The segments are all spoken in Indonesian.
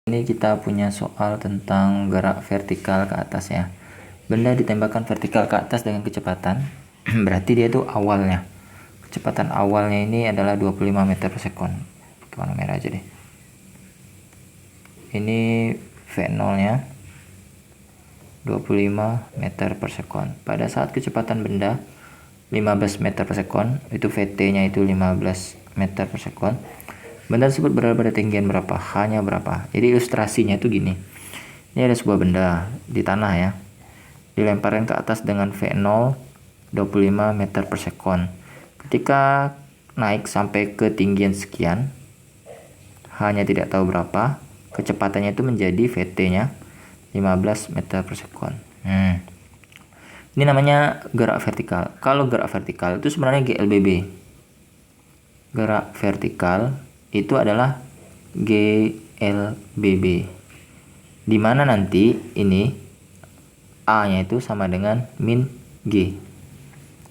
Ini kita punya soal tentang gerak vertikal ke atas ya. Benda ditembakkan vertikal ke atas dengan kecepatan, berarti dia itu awalnya. Kecepatan awalnya ini adalah 25 meter per sekon. Warna merah aja deh. Ini V0 nya 25 meter per sekon. Pada saat kecepatan benda 15 meter per sekon, itu VT nya itu 15 meter per sekon. Benda tersebut berada pada ketinggian berapa? H-nya berapa? Jadi ilustrasinya itu gini. Ini ada sebuah benda di tanah ya. Dilemparkan ke atas dengan V0 25 meter per sekon. Ketika naik sampai ketinggian sekian, H-nya tidak tahu berapa, kecepatannya itu menjadi VT-nya 15 meter per sekon. Ini namanya gerak vertikal. Kalau gerak vertikal itu sebenarnya GLBB. Gerak vertikal itu adalah GLBB, dimana nanti ini A nya itu sama dengan min G,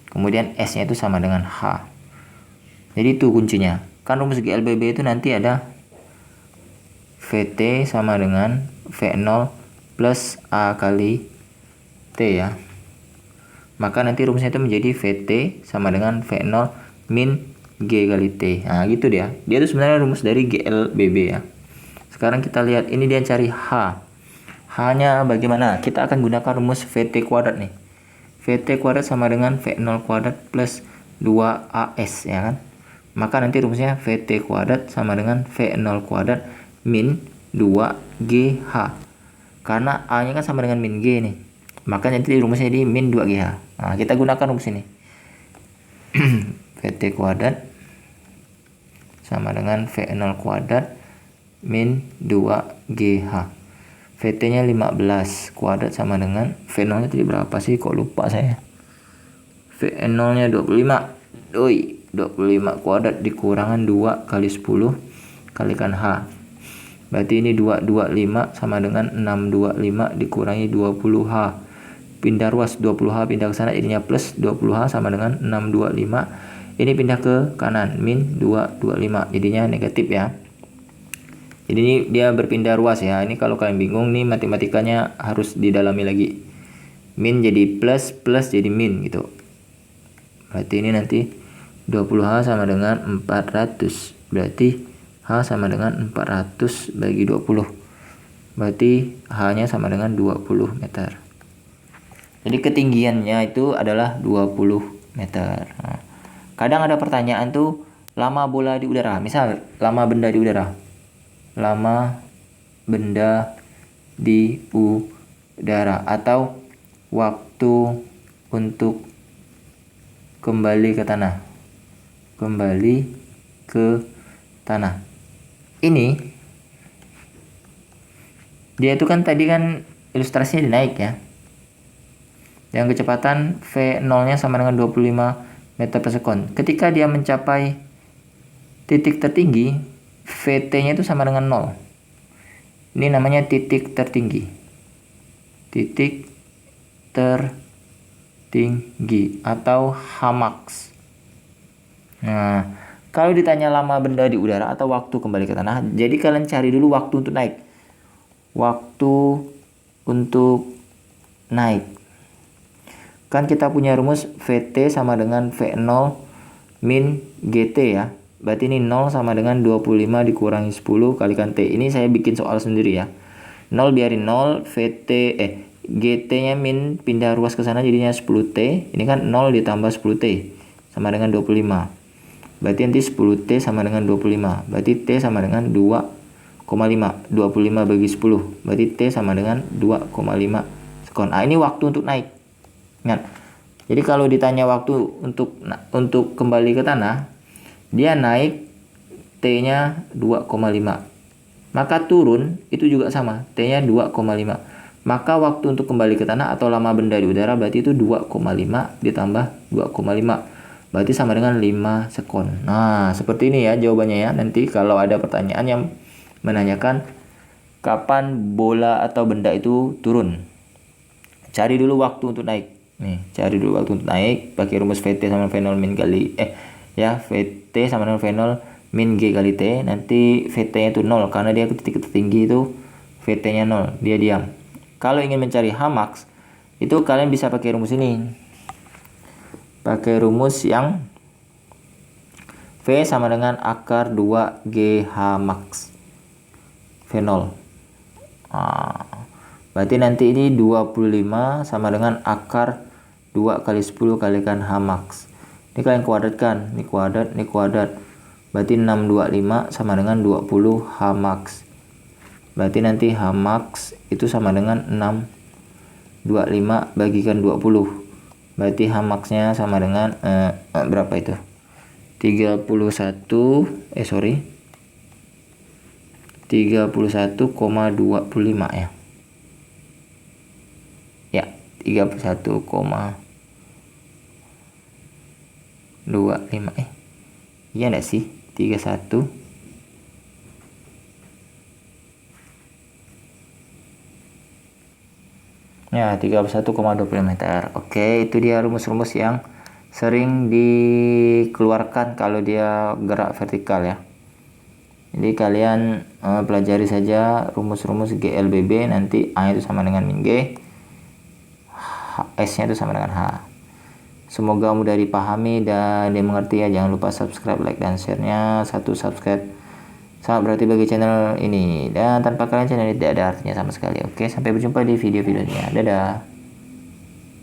kemudian S nya itu sama dengan H. Jadi itu kuncinya. Kan rumus GLBB itu nanti ada VT sama dengan V0 plus A kali T ya. Maka nanti rumusnya itu menjadi VT sama dengan V0 min G kali T. Nah gitu dia. Dia itu sebenarnya rumus dari GLBB ya. Sekarang kita lihat, ini dia cari H. H-nya bagaimana? Kita akan gunakan rumus VT kuadrat nih. VT kuadrat sama dengan V0 kuadrat plus 2AS ya kan. Maka nanti rumusnya VT kuadrat sama dengan V0 kuadrat min 2GH. Karena A-nya kan sama dengan min G nih. Maka nanti rumusnya di min 2GH. Nah, kita gunakan rumus ini. VT kuadrat sama dengan V0 kuadrat min 2GH. VT nya 15 kuadrat sama dengan V0 nya tadi berapa sih, kok lupa saya. V0 nya 25. 25 kuadrat dikurangan 2 kali 10 kalikan H. Berarti ini 225 sama dengan 625 dikurangi 20H. Pindah ruas, 20H pindah ke sana jadinya plus 20H sama dengan 625. Ini pindah ke kanan, min 225, jadinya negatif ya. Jadi ini dia berpindah ruas ya. Ini kalau kalian bingung nih matematikanya harus didalami lagi. Min jadi plus, plus jadi min gitu. Berarti ini nanti 20H sama dengan 400. Berarti H sama dengan 400 bagi 20. Berarti H-nya sama dengan 20 meter. Jadi ketinggiannya itu adalah 20 meter. Nah, kadang ada pertanyaan tuh, lama bola di udara. Misal lama benda di udara. Lama benda di udara atau waktu untuk kembali ke tanah. Kembali ke tanah. Ini dia itu kan tadi kan ilustrasinya dinaik ya. Yang kecepatan V0-nya sama dengan 25 meter per sekon. Ketika dia mencapai titik tertinggi, VT-nya itu sama dengan 0. Ini namanya titik tertinggi. Titik tertinggi atau Hmax. Nah, kalau ditanya lama benda di udara atau waktu kembali ke tanah, jadi kalian cari dulu waktu untuk naik. Waktu untuk naik. Kan kita punya rumus VT sama dengan V0 min GT ya. Berarti ini 0 sama dengan 25 dikurangi 10 kalikan T. Ini saya bikin soal sendiri ya. 0 biarin 0, GT-nya min pindah ruas ke sana jadinya 10T. Ini kan 0 ditambah 10T sama dengan 25. Berarti nanti 10T sama dengan 25. Berarti T sama dengan 2,5. 25 bagi 10. Berarti T sama dengan 2,5 sekon. Ini waktu untuk naik. Ingat. Jadi kalau ditanya waktu untuk kembali ke tanah, dia naik T-nya 2,5. Maka turun itu juga sama, T-nya 2,5. Maka waktu untuk kembali ke tanah atau lama benda di udara berarti itu 2,5 ditambah 2,5. Berarti sama dengan 5 sekon. Nah, seperti ini ya jawabannya ya. Nanti kalau ada pertanyaan yang menanyakan kapan bola atau benda itu turun, cari dulu waktu untuk naik. Nih, cari dulu waktu untuk naik pakai rumus VT sama V0 min kali VT sama dengan V0 min G kali T. Nanti VT nya itu 0 karena dia ke titik tertinggi itu VT-nya 0, dia diam. Kalau ingin mencari H max, itu kalian bisa pakai rumus ini. Pakai rumus yang V sama dengan akar 2 GH max. V0. Berarti nanti ini 25 sama dengan akar 2 kali 10 kalikan H max. Ini kalian kuadratkan, ini kuadrat. Berarti 625 sama dengan 20 H max. Berarti nanti H max itu sama dengan 625 bagikan 20. Berarti H max-nya sama dengan berapa itu? 31,25 ya. Ya, 31,25. Iya enggak sih? 31. Ya, 31,20 meter. Oke, itu dia rumus-rumus yang sering dikeluarkan kalau dia gerak vertikal ya. Jadi kalian pelajari saja rumus-rumus GLBB, nanti A itu sama dengan min G, S-nya itu sama dengan H. Semoga mudah dipahami dan dimengerti ya. Jangan lupa subscribe, like, dan share-nya. 1 subscribe sangat berarti bagi channel ini, dan tanpa kalian channel ini tidak ada artinya sama sekali. Oke, sampai berjumpa di video-videonya. Dadah.